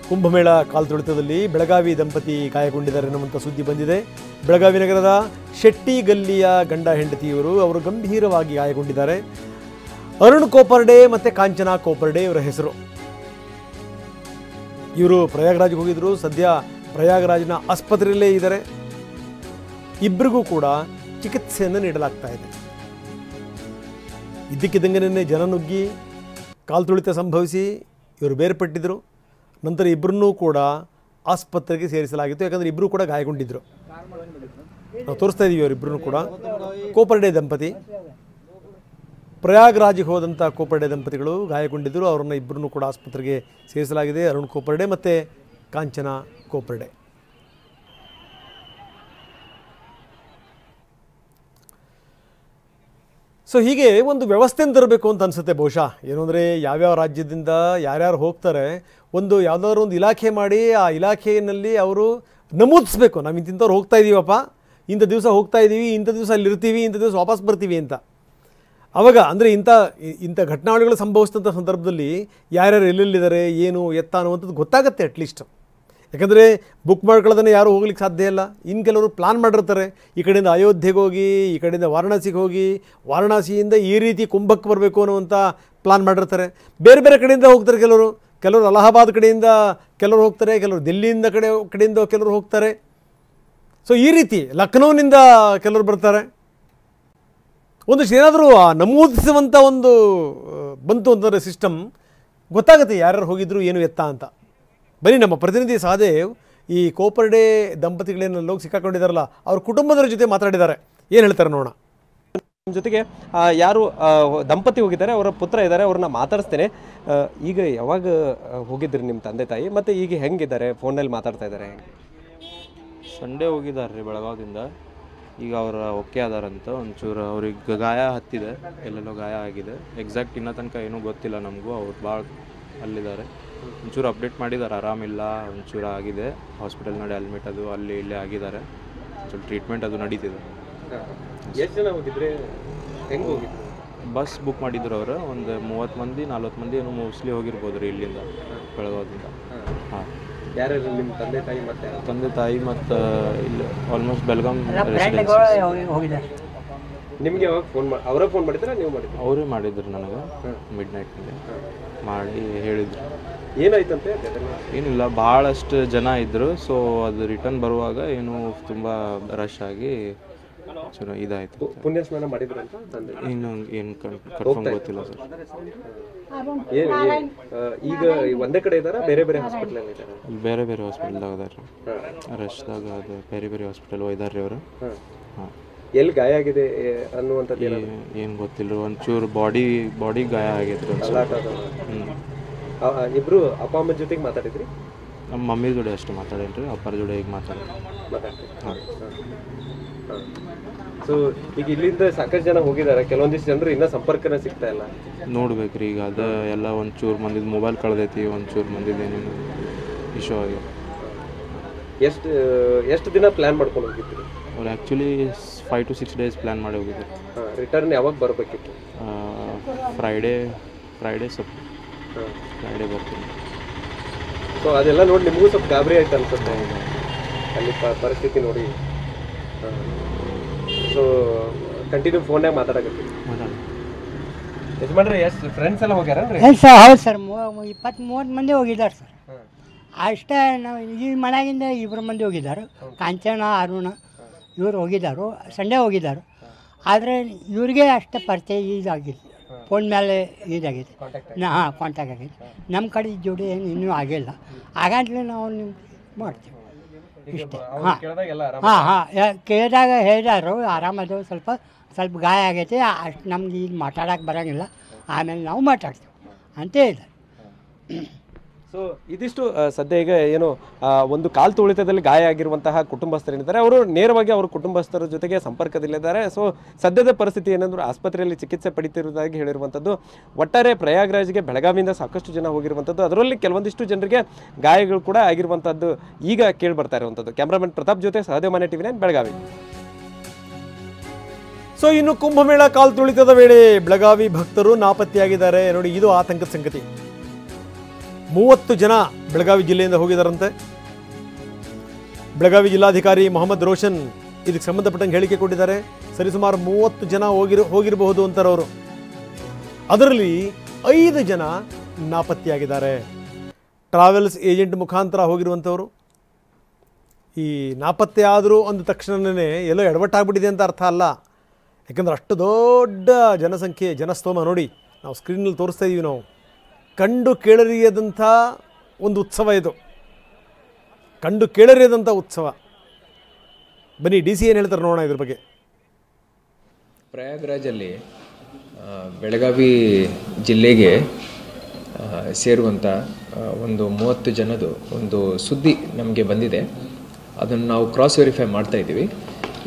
ಕುಂಭಮೇಳ ಕಾಲ್ತುಳಿತದಲ್ಲಿ ಬೆಳಗಾವಿ ದಂಪತಿ ಗಾಯಗೊಂಡಿದ್ದಾರೆ ಎನ್ನುವಂಥ ಸುದ್ದಿ ಬಂದಿದೆ. ಬೆಳಗಾವಿ ನಗರದ ಶೆಟ್ಟಿ ಗಲ್ಲಿಯ ಗಂಡ ಹೆಂಡತಿಯವರು ಅವರು ಗಂಭೀರವಾಗಿ ಗಾಯಗೊಂಡಿದ್ದಾರೆ. ಅರುಣ್ ಕೋಪರ್ಡೆ ಮತ್ತು ಕಾಂಚನಾ ಕೋಪರ್ಡೆ ಇವರ ಹೆಸರು. ಇವರು ಪ್ರಯಾಗ್ರಾಜ್ಗೆ ಹೋಗಿದ್ರು. ಸದ್ಯ ಪ್ರಯಾಗ್ರಾಜ್ನ ಆಸ್ಪತ್ರೆಯಲ್ಲೇ ಇದ್ದಾರೆ. ಇಬ್ಬರಿಗೂ ಕೂಡ ಚಿಕಿತ್ಸೆಯನ್ನು ನೀಡಲಾಗ್ತಾ ಇದೆ. ಇದ್ದಕ್ಕಿದ್ದಂಗೆ ಜನ ನುಗ್ಗಿ ಕಾಲ್ತುಳಿತ ಸಂಭವಿಸಿ ಇವರು ಬೇರ್ಪಟ್ಟಿದ್ದರು. ನಂತರ ಇಬ್ಬರನ್ನೂ ಕೂಡ ಆಸ್ಪತ್ರೆಗೆ ಸೇರಿಸಲಾಗಿತ್ತು. ಯಾಕಂದರೆ ಇಬ್ಬರು ಕೂಡ ಗಾಯಗೊಂಡಿದ್ದರು. ನಾವು ತೋರಿಸ್ತಾ ಇದ್ದೀವಿ ಅವರಿಬ್ಬರೂ ಕೂಡ. ಕೋಪರ್ಡೆ ದಂಪತಿ, ಪ್ರಯಾಗ್ರಾಜ್ಗೆ ಹೋದಂಥ ಕೋಪರ್ಡೆ ದಂಪತಿಗಳು ಗಾಯಗೊಂಡಿದ್ದರು. ಅವರನ್ನು ಇಬ್ಬರನ್ನೂ ಕೂಡ ಆಸ್ಪತ್ರೆಗೆ ಸೇರಿಸಲಾಗಿದೆ. ಅರುಣ್ ಕೋಪರ್ಡೆ ಮತ್ತು ಕಾಂಚನಾ ಕೋಪರ್ಡೆ. ಸೊ ಹೀಗೆ ಒಂದು ವ್ಯವಸ್ಥೆಯನ್ನು ತರಬೇಕು ಅಂತ ಅನಿಸುತ್ತೆ ಬಹುಶಃ. ಏನು ಅಂದರೆ ಯಾವ್ಯಾವ ರಾಜ್ಯದಿಂದ ಯಾರ್ಯಾರು ಹೋಗ್ತಾರೆ, ಒಂದು ಯಾವುದಾದ್ರೂ ಒಂದು ಇಲಾಖೆ ಮಾಡಿ ಆ ಇಲಾಖೆಯಲ್ಲಿ ಅವರು ನಮೂದಿಸ್ಬೇಕು, ನಾವು ಇಂಥವ್ರು ಹೋಗ್ತಾ ಇದ್ದೀವಪ್ಪ, ಇಂಥ ದಿವಸ ಹೋಗ್ತಾ ಇದ್ದೀವಿ, ಇಂಥ ದಿವಸ ಅಲ್ಲಿರ್ತೀವಿ, ಇಂಥ ದಿವಸ ವಾಪಸ್ ಬರ್ತೀವಿ ಅಂತ. ಆವಾಗ ಅಂದರೆ ಇಂಥ ಘಟನಾವಳಿಗಳು ಸಂಭವಿಸಿದಂಥ ಸಂದರ್ಭದಲ್ಲಿ ಯಾರ್ಯಾರು ಎಲ್ಲೆಲ್ಲಿದ್ದಾರೆ, ಏನು ಎತ್ತ ಅನ್ನುವಂಥದ್ದು ಗೊತ್ತಾಗುತ್ತೆ ಅಟ್ಲೀಸ್ಟ್. ಯಾಕಂದರೆ ಬುಕ್ ಮಾಡ್ಕೊಳ್ಳೋದನ್ನು ಯಾರೂ ಹೋಗ್ಲಿಕ್ಕೆ ಸಾಧ್ಯ ಇಲ್ಲ. ಇನ್ನು ಕೆಲವರು ಪ್ಲಾನ್ ಮಾಡಿರ್ತಾರೆ, ಈ ಕಡೆಯಿಂದ ಅಯೋಧ್ಯೆಗೆ ಹೋಗಿ, ಈ ಕಡೆಯಿಂದ ವಾರಣಾಸಿಗೆ ಹೋಗಿ, ವಾರಣಾಸಿಯಿಂದ ಈ ರೀತಿ ಕುಂಭಕ್ಕೆ ಬರಬೇಕು ಅನ್ನುವಂಥ ಪ್ಲಾನ್ ಮಾಡಿರ್ತಾರೆ. ಬೇರೆ ಬೇರೆ ಕಡೆಯಿಂದ ಹೋಗ್ತಾರೆ. ಕೆಲವರು ಅಲಹಾಬಾದ್ ಕಡೆಯಿಂದ ಕೆಲವರು ಹೋಗ್ತಾರೆ, ಕೆಲವರು ದಿಲ್ಲಿಯಿಂದ ಕಡೆಯಿಂದ ಕೆಲವರು ಹೋಗ್ತಾರೆ. ಸೊ ಈ ರೀತಿ ಲಕ್ನೋನಿಂದ ಕೆಲವರು ಬರ್ತಾರೆ. ಒಂದಿಷ್ಟು ಏನಾದರೂ ನಮೂದಿಸುವಂಥ ಒಂದು ಬಂತು ಅಂತಂದರೆ ಸಿಸ್ಟಮ್ ಗೊತ್ತಾಗುತ್ತೆ ಯಾರ್ಯಾರು ಹೋಗಿದ್ರು ಏನು ಎತ್ತ ಅಂತ. ಬನ್ನಿ ನಮ್ಮ ಪ್ರತಿನಿಧಿ ಸಹದೇವ್ ಈ ಕೋಪರ್ಡೆ ದಂಪತಿಗಳೇನೆಲ್ಲ ಹೋಗಿ ಸಿಕ್ಕಾಕೊಂಡಿದ್ದಾರಲ್ಲ ಅವ್ರ ಕುಟುಂಬದವರ ಜೊತೆ ಮಾತಾಡಿದ್ದಾರೆ. ಏನು ಹೇಳ್ತಾರೆ ನೋಡೋಣ. ನಮ್ಮ ಜೊತೆಗೆ ಯಾರು ದಂಪತಿ ಹೋಗಿದ್ದಾರೆ, ಅವರ ಪುತ್ರ ಇದ್ದಾರೆ, ಅವ್ರನ್ನ ಮಾತಾಡಿಸ್ತೇನೆ. ಈಗ ಯಾವಾಗ ಹೋಗಿದ್ರಿ ನಿಮ್ಮ ತಂದೆ ತಾಯಿ, ಮತ್ತು ಈಗ ಹೆಂಗಿದ್ದಾರೆ? ಫೋನಲ್ಲಿ ಮಾತಾಡ್ತಾ ಇದ್ದಾರೆ? ಸಂಡೇ ಹೋಗಿದ್ದಾರೆ ರೀ ಬೆಳಗಾವಿಯಿಂದ. ಈಗ ಅವ್ರು ಓಕೆ ಅದಾರಂತ. ಒಂಚೂರು ಅವ್ರಿಗೆ ಗಾಯ ಹತ್ತಿದೆ, ಎಲ್ಲೆಲ್ಲೋ ಗಾಯ ಆಗಿದೆ. ಎಕ್ಸಾಕ್ಟ್ ಇನ್ನೂ ತನಕ ಏನೂ ಗೊತ್ತಿಲ್ಲ ನಮಗೂ. ಅವ್ರು ಭಾಳ ಅಲ್ಲಿದ್ದಾರೆ. ಒಂಚೂರು ಅಪ್ಡೇಟ್ ಮಾಡಿದ್ದಾರೆ, ಆರಾಮಿಲ್ಲ, ಒಂಚೂರು ಆಗಿದೆ, ಹಾಸ್ಪಿಟಲ್ ನೋಡಿ ಅಡ್ಮಿಟ್ ಅದು ಅಲ್ಲಿ ಇಲ್ಲೇ ಆಗಿದ್ದಾರೆ. ಒಂಚೂರು ಟ್ರೀಟ್ಮೆಂಟ್ ಅದು ನಡೀತಿದೆ. ಎಷ್ಟು ಜನ ಹೋಗಿದ್ರೆ? ಹೆಂಗೆ ಹೋಗಿದ್ರು? ಬಸ್ ಬುಕ್ ಮಾಡಿದ್ರು ಅವರು. ಒಂದು 30 ಮಂದಿ 40 ಮಂದಿ ಏನೋ ಮೋಸ್ಟ್ಲಿ ಹೋಗಿರ್ಬೋದು ರೀ ಇಲ್ಲಿಂದ ಬೆಳಗಾವಿಯಿಂದ. ಹಾಂ, ಯಾರ್ಯಾರು ನಿಮ್ಮ ತಂದೆ ತಾಯಿ? ಮತ್ತು ತಂದೆ ತಾಯಿ ಮತ್ತು ಇಲ್ಲಿ ಆಲ್ಮೋಸ್ಟ್ ಬೆಳಗಾಂ ಹೋಗಿದ್ದಾರೆ. ನಿಮಗೆ ಯಾವಾಗ ಫೋನ್ ಅವರೇ ಫೋನ್ ಮಾಡಿದ್ರೆ ನೀವು ಮಾಡಿದ್ರು? ಅವರೇ ಮಾಡಿದ್ರು ನನಗೆ ಮಿಡ್ ನೈಟ್ನಲ್ಲಿ ಮಾಡಿ ಹೇಳಿದ್ರು. ಏನಾಯ್ತಂತೆ? ಏನಿಲ್ಲ, ಭಾಳಷ್ಟು ಜನ ಇದ್ದರು. ಸೊ ಅದು ರಿಟರ್ನ್ ಬರುವಾಗ ಏನು ತುಂಬ ರಶ್ ಆಗಿ ಚಲೋ ಇದಾಯಿತು. ಪುಣ್ಯ ಸ್ನಾನ ಮಾಡಿದ್ರು ಅಂತ ತಂದೆ? ಇನ್ನು ಏನು ಕನ್ಫರ್ಮ್ ಗೊತ್ತಿಲ್ಲ ಸರ್. ಈಗ ಒಂದೇ ಕಡೆ ಇದ್ದಾರಾ, ಬೇರೆ ಬೇರೆ ಹಾಸ್ಪಿಟಲ್ ಇದ್ದಾರೆ? ಬೇರೆ ಬೇರೆ ಹಾಸ್ಪಿಟಲ್ದಾಗ ಅದಾರ. ರಶ್ದಾಗ ಅದು ಬೇರೆ ಬೇರೆ ಹಾಸ್ಪಿಟಲ್ ಒಯ್ದಾರ್ರಿ ಅವರು. ಹಾಂ, ಎಲ್ಲಿ ಗಾಯ ಆಗಿದೆ ಅನ್ನುವಂಥದ್ದು ಏನು ಗೊತ್ತಿಲ್ಲ. ಒಂಚೂರು ಬಾಡಿ ಗಾಯ ಆಗೈತ್ರಿ. ಇಬ್ರು ಅಪ್ಪ ಅಮ್ಮ ಜೊತೆಗೆ ಮಾತಾಡಿದ್ರಿ? ನಮ್ಮ ಮಮ್ಮಿ ಜೋಡಿ ಅಷ್ಟು ಮಾತಾಡೇನ್ರಿ, ಅಪ್ಪರ ಜೋಡಿ ಈಗ ಮಾತಾಡ್ರಿ. ಹಾಂ. ಸೊ ಈಗ ಇಲ್ಲಿಂದ ಸಾಕಷ್ಟು ಜನ ಹೋಗಿದ್ದಾರೆ, ಕೆಲವೊಂದಿಷ್ಟು ಜನರು ಇನ್ನೂ ಸಂಪರ್ಕನ ಸಿಗ್ತಾ ಇಲ್ಲ. ನೋಡ್ಬೇಕ್ರಿ ಈಗ ಅದು ಎಲ್ಲ. ಒಂಚೂರು ಮಂದಿದ್ದು ಮೊಬೈಲ್ ಕಳೆದೈತಿ, ಒಂಚೂರು ಮಂದಿದ್ದು ಏನೇನು ಇಶ್ಯೂ ಆಗಿ. ಎಷ್ಟು ದಿನ ಪ್ಲ್ಯಾನ್ ಮಾಡ್ಕೊಂಡು ಹೋಗಿದ್ರಿ? ಅವ್ರು ಆ್ಯಕ್ಚುಲಿ 5 to 6 days ಪ್ಲ್ಯಾನ್ ಮಾಡಿ ಹೋಗಿದ್ರು. ರಿಟರ್ನ್ ಯಾವಾಗ ಬರಬೇಕಿತ್ತು? ಫ್ರೈಡೇ ಸ್ವಲ್ಪ ಫ್ರೈಡೇ ಬರ್ತೀನಿ. ಸೊ ಅದೆಲ್ಲ ನೋಡಿ ನಿಮಗೂ ಸ್ವಲ್ಪ ಗಾಬರಿ ಆಯ್ತು ಅನ್ಸುತ್ತೆ ಅಲ್ಲಿ ಪರಿಸ್ಥಿತಿ ನೋಡಿ. ಸೊ ಕಂಟಿನ್ಯೂ ಫೋನ್ಯಾಗ ಮಾತಾಡಕತ್ತೀವಿ. ಯಜಮಾನ್ರಿ, ಎಷ್ಟು ಫ್ರೆಂಡ್ಸ್ ಎಲ್ಲ ಹೋಗ್ಯಾರನ್ರಿ? ಸರ್ ಹೌದು ಸರ್, 20-30 ಮಂದಿ ಹೋಗಿದ್ದಾರೆ ಸರ್. ಅಷ್ಟೇ. ನಾವು ಈ ಮನೆಯಾಗಿಂದ 2 ಮಂದಿ ಹೋಗಿದ್ದಾರೆ, ಕಾಂಚನ ಅರುಣ ಇವರು ಹೋಗಿದ್ದಾರೆ. ಸಂಡೇ ಹೋಗಿದ್ದಾರೆ. ಆದರೆ ಇವ್ರಿಗೆ ಅಷ್ಟೇ ಪರಿಚಯ ಇದಾಗಿದೆ, ಫೋನ್ ಮೇಲೆ ಇದಾಗಿದೆ. ಹಾಂ, ಕಾಂಟ್ಯಾಕ್ಟ್ ಆಗಿದೆ. ನಮ್ಮ ಕಡೆ ಜೋಡಿ ಏನು ಇನ್ನೂ ಆಗಿಲ್ಲ. ಹಾಗಾದ್ರೆ ನಾವು ನಿಮ್ಗೆ ಮಾಡ್ತೀವಿ ಇಷ್ಟೇ. ಹಾಂ ಹಾಂ ಹಾಂ, ಕೇಳಿದಾಗ ಹೇಳಿದಾರು ಆರಾಮದು, ಸ್ವಲ್ಪ ಗಾಯ ಆಗೈತೆ, ಅಷ್ಟು ನಮ್ಗೆ ಈಗ ಮಾತಾಡೋಕೆ ಬರೋಂಗಿಲ್ಲ, ಆಮೇಲೆ ನಾವು ಮಾತಾಡ್ತೀವಿ ಅಂತ ಹೇಳಿದ್ದಾರೆ. ಸೊ ಇದಿಷ್ಟು ಸದ್ಯ ಈಗ ಏನು ಒಂದು ಕಾಲ್ತುಳಿತದಲ್ಲಿ ಗಾಯ ಆಗಿರುವಂತಹ ಕುಟುಂಬಸ್ಥರೇನಿದ್ದಾರೆ ಅವರು ನೇರವಾಗಿ ಅವರ ಕುಟುಂಬಸ್ಥರ ಜೊತೆಗೆ ಸಂಪರ್ಕದಲ್ಲಿದ್ದಾರೆ. ಸೊ ಸದ್ಯದ ಪರಿಸ್ಥಿತಿ ಏನಂದ್ರೆ ಆಸ್ಪತ್ರೆಯಲ್ಲಿ ಚಿಕಿತ್ಸೆ ಪಡಿತಿರುವುದಾಗಿ ಹೇಳಿರುವಂಥದ್ದು. ಒಟ್ಟಾರೆ ಪ್ರಯಾಗ್ರಾಜ್ಗೆ ಬೆಳಗಾವಿಯಿಂದ ಸಾಕಷ್ಟು ಜನ ಹೋಗಿರುವಂಥದ್ದು, ಅದರಲ್ಲಿ ಕೆಲವೊಂದಿಷ್ಟು ಜನರಿಗೆ ಗಾಯಗಳು ಕೂಡ ಆಗಿರುವಂಥದ್ದು ಈಗ ಕೇಳಿ ಬರ್ತಾ ಇರುವಂಥದ್ದು. ಕ್ಯಾಮ್ರಾಮನ್ ಪ್ರತಾಪ್ ಜೊತೆ ಸಹದೇವ್ ಮನೆ TV9 ಬೆಳಗಾವಿ. ಸೊ ಇನ್ನು ಕುಂಭಮೇಳ ಕಾಲ್ತುಳಿತದ ವೇಳೆ ಬೆಳಗಾವಿ ಭಕ್ತರು ನಾಪತ್ತೆಯಾಗಿದ್ದಾರೆ. ನೋಡಿ, ಇದು ಆತಂಕದ ಸಂಗತಿ. 30 ಜನ ಬೆಳಗಾವಿ ಜಿಲ್ಲೆಯಿಂದ ಹೋಗಿದ್ದಾರಂತೆ. ಬೆಳಗಾವಿ ಜಿಲ್ಲಾಧಿಕಾರಿ ಮೊಹಮ್ಮದ್ ರೋಷನ್ ಇದಕ್ಕೆ ಸಂಬಂಧಪಟ್ಟಂಗೆ ಹೇಳಿಕೆ ಕೊಟ್ಟಿದ್ದಾರೆ. ಸರಿಸುಮಾರು 30 ಜನ ಹೋಗಿರಬಹುದು ಅಂತಾರೆ ಅವರು. ಅದರಲ್ಲಿ 5 ಜನ ನಾಪತ್ತೆಯಾಗಿದ್ದಾರೆ. ಟ್ರಾವೆಲ್ಸ್ ಏಜೆಂಟ್ ಮುಖಾಂತರ ಹೋಗಿರುವಂಥವರು. ಈ ನಾಪತ್ತೆ ಆದರೂ ಅಂದ ತಕ್ಷಣವೇ ಎಲ್ಲೋ ಎಡವಟ್ಟಾಗ್ಬಿಟ್ಟಿದೆ ಅಂತ ಅರ್ಥ ಅಲ್ಲ. ಯಾಕಂದ್ರೆ ಅಷ್ಟು ದೊಡ್ಡ ಜನಸಂಖ್ಯೆ, ಜನಸ್ತೋಮ ನೋಡಿ, ನಾವು ಸ್ಕ್ರೀನಲ್ಲಿ ತೋರಿಸ್ತಾ ಇದ್ದೀವಿ. ನಾವು ಕಂಡು ಕೇಳರಿಯದಂಥ ಒಂದು ಉತ್ಸವ ಇದು, ಕಂಡು ಕೇಳರಿಯದಂಥ ಉತ್ಸವ. ಬನ್ನಿ ಡಿ ಸಿ ಏನು ಹೇಳ್ತಾರೆ ನೋಡೋಣ ಇದ್ರ ಬಗ್ಗೆ. ಪ್ರಯಾಗ್ರಾಜಲ್ಲಿ ಬೆಳಗಾವಿ ಜಿಲ್ಲೆಗೆ ಸೇರುವಂಥ ಒಂದು 30 ಜನದು ಒಂದು ಸುದ್ದಿ ನಮಗೆ ಬಂದಿದೆ. ಅದನ್ನು ನಾವು ಕ್ರಾಸ್ ವೆರಿಫೈ ಮಾಡ್ತಾ ಇದ್ದೀವಿ.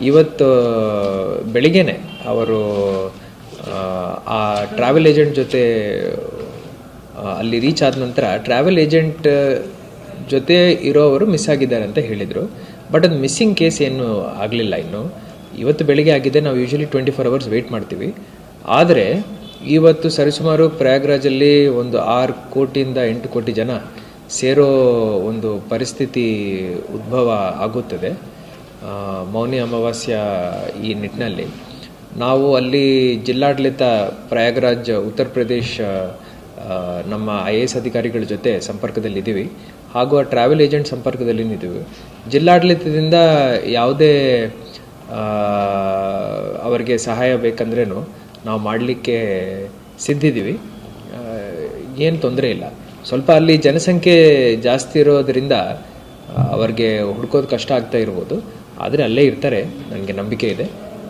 ಇವತ್ತು ಬೆಳಿಗ್ಗೆನೆ ಅವರು ಆ ಟ್ರಾವೆಲ್ ಏಜೆಂಟ್ ಜೊತೆ ಅಲ್ಲಿ ರೀಚ್ ಆದ ನಂತರ ಟ್ರಾವೆಲ್ ಏಜೆಂಟ್ ಜೊತೆ ಇರೋವರು ಮಿಸ್ ಆಗಿದ್ದಾರೆ ಅಂತ ಹೇಳಿದರು. ಬಟ್ ಅದು ಮಿಸ್ಸಿಂಗ್ ಕೇಸ್ ಏನು ಆಗಲಿಲ್ಲ. ಇನ್ನು ಇವತ್ತು ಬೆಳಿಗ್ಗೆ ಆಗಿದೆ. ನಾವು ಯೂಶ್ವಲಿ 24 hours ವೆಯ್ಟ್ ಮಾಡ್ತೀವಿ. ಆದರೆ ಇವತ್ತು ಸರಿಸುಮಾರು ಪ್ರಯಾಗ್ರಾಜಲ್ಲಿ ಒಂದು 6 ಕೋಟಿಯಿಂದ 8 ಕೋಟಿ ಜನ ಸೇರೋ ಒಂದು ಪರಿಸ್ಥಿತಿ ಉದ್ಭವ ಆಗುತ್ತದೆ. ಮೌನಿ ಅಮಾವಾಸ್ಯ ಈ ನಿಟ್ಟಿನಲ್ಲಿ ನಾವು ಅಲ್ಲಿ ಜಿಲ್ಲಾಡಳಿತ ಪ್ರಯಾಗ್ರಾಜ್ ಉತ್ತರ ಪ್ರದೇಶ್ ನಮ್ಮ IAS ಅಧಿಕಾರಿಗಳ ಜೊತೆ ಸಂಪರ್ಕದಲ್ಲಿದ್ದೀವಿ. ಹಾಗೂ ಆ ಟ್ರಾವೆಲ್ ಏಜೆಂಟ್ ಸಂಪರ್ಕದಲ್ಲಿ ಇದ್ದೀವಿ. ಜಿಲ್ಲಾಡಳಿತದಿಂದ ಯಾವುದೇ ಅವರಿಗೆ ಸಹಾಯ ಬೇಕಂದ್ರೂ ನಾವು ಮಾಡಲಿಕ್ಕೆ ಸಿದ್ಧಿದ್ದೀವಿ. ಏನು ತೊಂದರೆ ಇಲ್ಲ. ಸ್ವಲ್ಪ ಅಲ್ಲಿ ಜನಸಂಖ್ಯೆ ಜಾಸ್ತಿ ಇರೋದರಿಂದ ಅವ್ರಿಗೆ ಹುಡ್ಕೋದು ಕಷ್ಟ ಆಗ್ತಾ ಇರ್ಬೋದು. ಆದರೆ ಅಲ್ಲೇ ಇರ್ತಾರೆ, ನನಗೆ ನಂಬಿಕೆ ಇದೆ.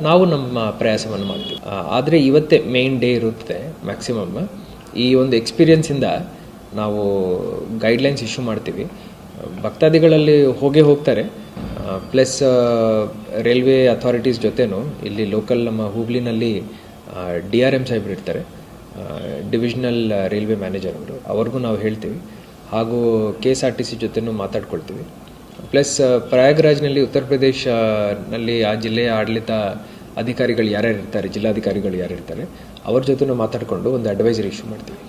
ನಾವು ನಮ್ಮ ಪ್ರಯಾಸವನ್ನು ಮಾಡ್ತೀವಿ. ಆದರೆ ಇವತ್ತೇ ಮೇನ್ ಡೇ ಇರುತ್ತೆ ಮ್ಯಾಕ್ಸಿಮಮ್. ಈ ಒಂದು ಎಕ್ಸ್ಪೀರಿಯನ್ಸಿಂದ ನಾವು ಗೈಡ್ಲೈನ್ಸ್ ಇಶ್ಯೂ ಮಾಡ್ತೀವಿ. ಭಕ್ತಾದಿಗಳಲ್ಲಿ ಹೋಗ್ತಾರೆ. ಪ್ಲಸ್ ರೈಲ್ವೆ ಅಥಾರಿಟೀಸ್ ಜೊತೆನೂ ಇಲ್ಲಿ ಲೋಕಲ್ ನಮ್ಮ ಹುಬ್ಳಿನಲ್ಲಿ DRM ಸಾಹೇಬ್ರು ಇರ್ತಾರೆ, ಡಿವಿಷನಲ್ ರೈಲ್ವೆ ಮ್ಯಾನೇಜರ್ ಅವರು, ಅವ್ರಿಗೂ ನಾವು ಹೇಳ್ತೀವಿ. ಹಾಗೂ KSRTC ಜೊತೆನೂ ಮಾತಾಡ್ಕೊಳ್ತೀವಿ. ಪ್ಲಸ್ ಪ್ರಯಾಗ್ರಾಜ್ನಲ್ಲಿ ಉತ್ತರ ಪ್ರದೇಶನಲ್ಲಿ ಆ ಜಿಲ್ಲೆಯ ಆಡಳಿತ ಅಧಿಕಾರಿಗಳು ಯಾರ್ಯಾರು ಇರ್ತಾರೆ, ಜಿಲ್ಲಾಧಿಕಾರಿಗಳು ಯಾರು ಇರ್ತಾರೆ, ಅವ್ರ ಜೊತೆನೂ ಮಾತಾಡಿಕೊಂಡು ಒಂದು ಅಡ್ವೈಸರಿ ಇಶ್ಯೂ ಮಾಡ್ತೀವಿ.